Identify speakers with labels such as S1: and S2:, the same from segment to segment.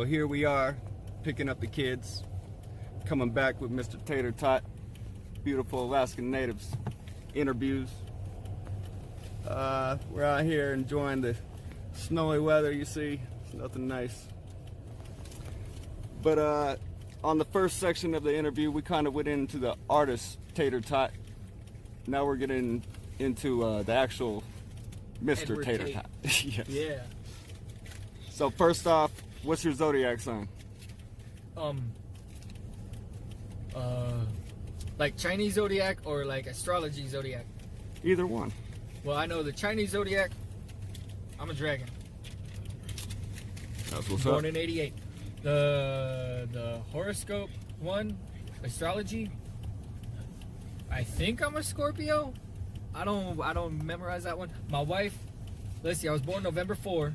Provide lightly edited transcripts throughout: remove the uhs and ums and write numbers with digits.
S1: here we are, picking up the kids, coming back with Mr. Tator Tott, beautiful Alaskan natives interviews. We're out here enjoying the snowy weather. You see, it's nothing nice. But on the first section of the interview, we kind of went into the artist Tator Tott. Now we're getting into the actual Mr.
S2: Edward
S1: Tator
S2: Tate.
S1: Tott. Yes.
S2: Yeah.
S1: So first off, what's your zodiac sign?
S2: Like Chinese zodiac or like astrology zodiac?
S1: Either one.
S2: Well, I know the Chinese zodiac. I'm a dragon.
S1: That's what's
S2: Born
S1: up.
S2: in '88. The horoscope one, astrology. I think I'm a Scorpio. I don't memorize that one. My wife, let's see, I was born November 4.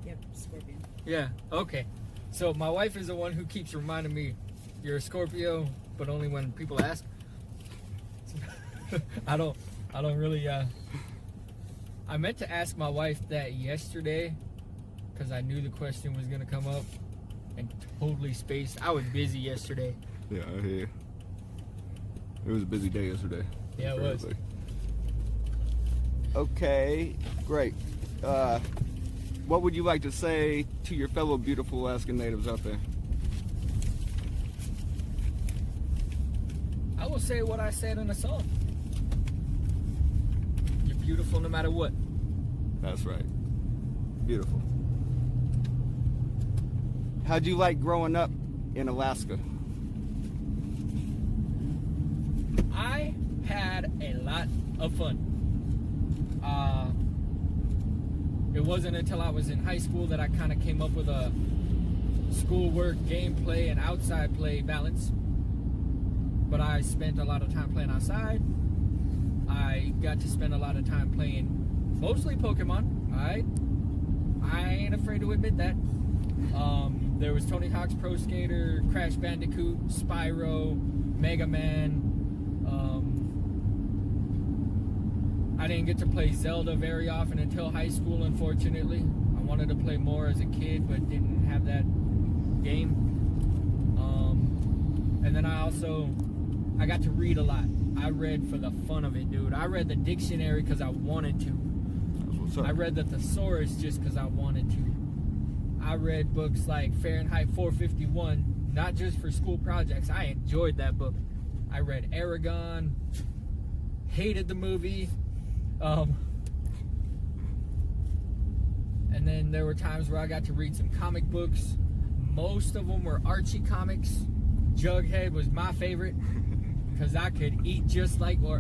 S3: Yep, Scorpion.
S2: Yeah, okay. So my wife is the one who keeps reminding me, you're a Scorpio, but only when people ask. I don't really, I meant to ask my wife that yesterday, because I knew the question was going to come up, and totally spaced. I was busy yesterday.
S1: Yeah, I hear you. It was a busy day yesterday.
S2: Yeah, it was.
S1: Okay, great. What would you like to say to your fellow beautiful Alaskan natives out there?
S2: I will say what I said in the song. You're beautiful no matter what.
S1: That's right. Beautiful. How'd you like growing up in Alaska?
S2: I had a lot of fun. It wasn't until I was in high school that I kind of came up with a schoolwork, gameplay, and outside play balance. But I spent a lot of time playing outside. I got to spend a lot of time playing mostly Pokemon. I ain't afraid to admit that. There was Tony Hawk's Pro Skater, Crash Bandicoot, Spyro, Mega Man. I didn't get to play Zelda very often until high school, unfortunately. I wanted to play more as a kid, but didn't have that game. And then I got to read a lot. I read for the fun of it, dude. I read the dictionary because I wanted to.
S1: That's what's up.
S2: I read the thesaurus just because I wanted to. I read books like Fahrenheit 451, not just for school projects. I enjoyed that book. I read Aragon, hated the movie. And then there were times where I got to read some comic books. Most of them were Archie comics. Jughead was my favorite because I could eat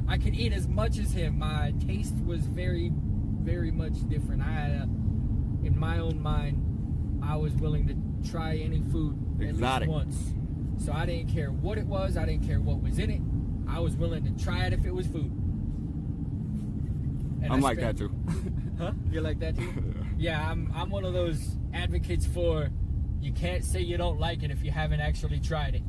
S2: I could eat as much as him. My taste was very, very much different. I had in my own mind, I was willing to try any food
S1: Exotic.
S2: at least once. So I didn't care what it was. I didn't care what was in it. I was willing to try it if it was food. And
S1: I'm like that too.
S2: Huh? You're like that too? Yeah, I'm one of those advocates for you can't say you don't like it if you haven't actually tried it.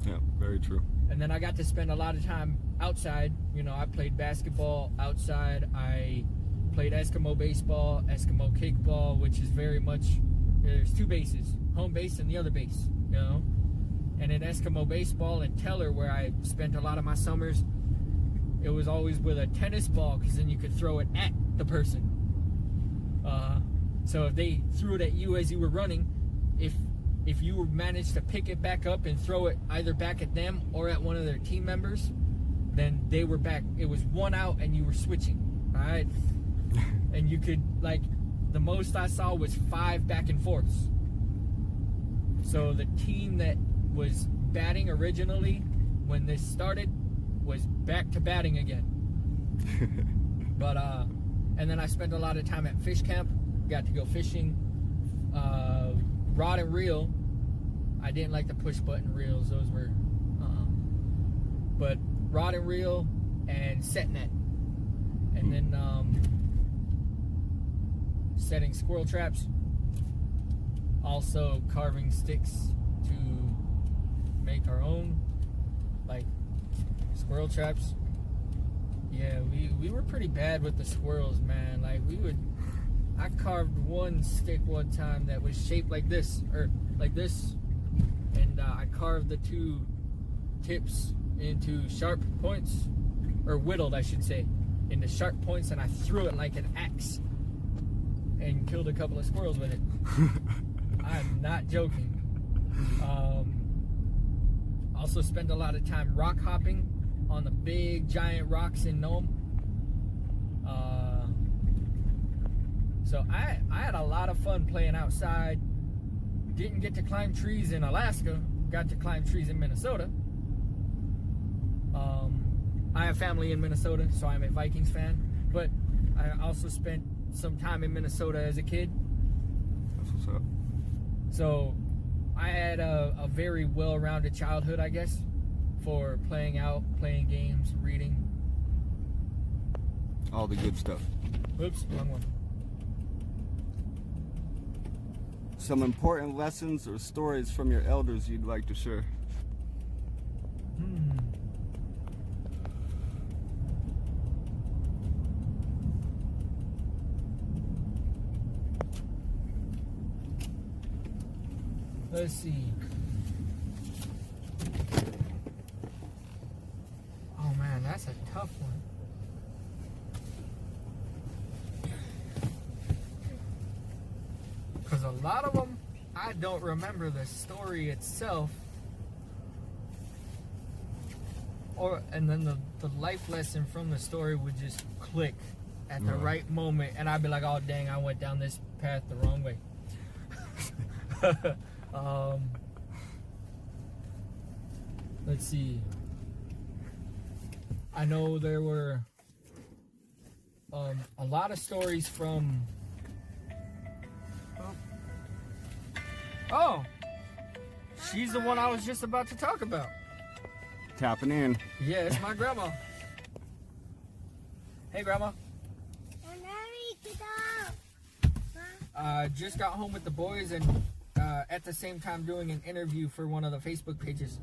S1: Yeah, very true.
S2: And then I got to spend a lot of time outside. You know, I played basketball outside. I played Eskimo baseball, Eskimo kickball, which is very much, there's two bases, home base and the other base, you know? And in Eskimo baseball in Teller, where I spent a lot of my summers, it was always with a tennis ball, because then you could throw it at the person. So if they threw it at you as you were running, if you managed to pick it back up and throw it either back at them or at one of their team members, then they were back. It was one out and you were switching, all right? And you could, like, the most I saw was 5 back and forths. So the team that was batting originally when this started was back to batting again. But and then I spent a lot of time at fish camp. Got to go fishing. Rod and reel. I didn't like the push button reels. Those were but rod and reel and set net. And then setting squirrel traps. Also carving sticks to make our own, like, squirrel traps. Yeah, we were pretty bad with the squirrels, man. Like, we would I carved one stick one time that was shaped like this, and I carved the two tips into sharp points, or whittled, I should say, into sharp points, and I threw it like an axe and killed a couple of squirrels with it. I'm not joking. Also spent a lot of time rock hopping on the big giant rocks in Nome. So I had a lot of fun playing outside. Didn't get to climb trees in Alaska. Got to climb trees in Minnesota. I have family in Minnesota, so I'm a Vikings fan. But I also spent some time in Minnesota as a kid.
S1: That's what's up.
S2: So I had a very well-rounded childhood, I guess, for playing out, playing games, reading.
S1: All the good stuff.
S2: Oops, wrong one.
S1: Some important lessons or stories from your elders you'd like to share?
S2: Let's see. Oh man, that's a tough one. Because a lot of them, I don't remember the story itself. And then the life lesson from the story would just click at the right moment. And I'd be like, oh dang, I went down this path the wrong way. Let's see. I know there were a lot of stories from. Oh, she's the one I was just about to talk about.
S1: Tapping in.
S2: Yeah, it's my grandma. Hey, grandma. Just got home with the boys and at the same time doing an interview for one of the Facebook pages.